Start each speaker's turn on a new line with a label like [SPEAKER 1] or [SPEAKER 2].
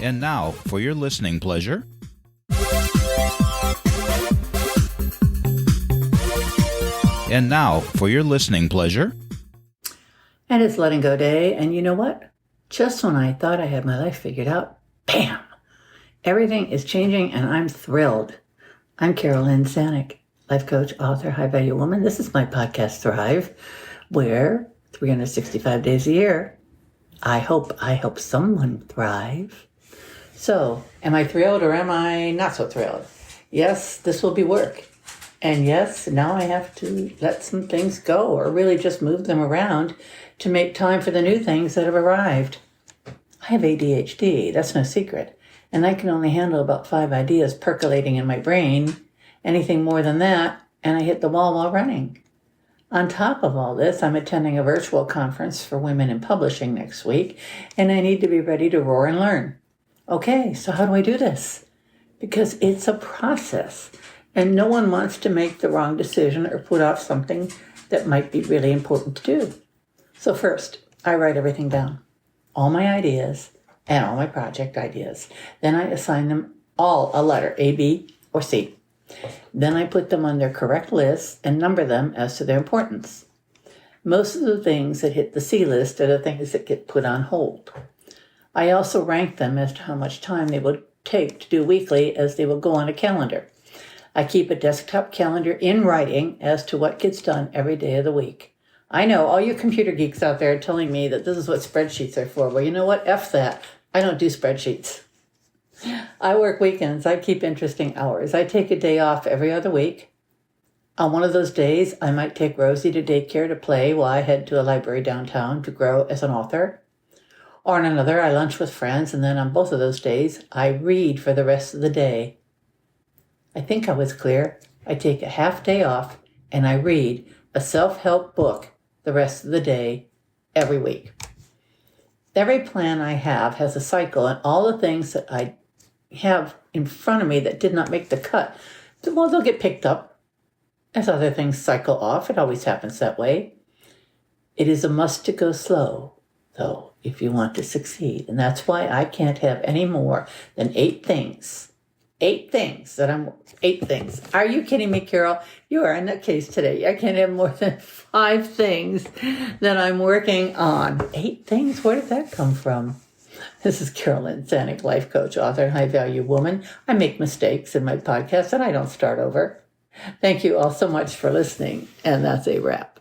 [SPEAKER 1] And now, for your listening pleasure. And now, for your listening pleasure.
[SPEAKER 2] And it's letting go day, and you know what? Just when I thought I had my life figured out, bam! Everything is changing, and I'm thrilled. I'm Carol Lynn Sanick, life coach, author, high-value woman. This is my podcast, Thrive, where 365 days a year, I hope someone thrive. So, am I thrilled or am I not so thrilled? Yes, this will be work. And yes, now I have to let some things go or really just move them around to make time for the new things that have arrived. I have ADHD, that's no secret. And I can only handle about 5 ideas percolating in my brain. Anything more than that, and I hit the wall while running. On top of all this, I'm attending a virtual conference for women in publishing next week, and I need to be ready to roar and learn. Okay, so how do I do this? Because it's a process, and no one wants to make the wrong decision or put off something that might be really important to do. So first, I write everything down, all my ideas and all my project ideas. Then I assign them all a letter, A, B, or C. Then I put them on their correct lists and number them as to their importance. Most of the things that hit the C list are the things that get put on hold. I also rank them as to how much time they will take to do weekly, as they will go on a calendar. I keep a desktop calendar in writing as to what gets done every day of the week. I know all you computer geeks out there are telling me that this is what spreadsheets are for. Well, you know what? F that. I don't do spreadsheets. I work weekends. I keep interesting hours. I take a day off every other week. On one of those days, I might take Rosie to daycare to play while I head to a library downtown to grow as an author. Or on another, I lunch with friends, and then on both of those days, I read for the rest of the day. I think I was clear. I take a half day off, and I read a self-help book the rest of the day every week. Every plan I have has a cycle, and all the things that I have in front of me that did not make the cut, well, they'll get picked up as other things cycle off. It always happens that way. It is a must to go slow, though, if you want to succeed. And that's why I can't have any more than 8 things. 8 things. Are you kidding me, Carol? You are in that case today. I can't have more than 5 things that I'm working on. 8 things? Where did that come from? This is Carol Lynn Sanick, life coach, author, and high-value woman. I make mistakes in my podcast, and I don't start over. Thank you all so much for listening, and that's a wrap.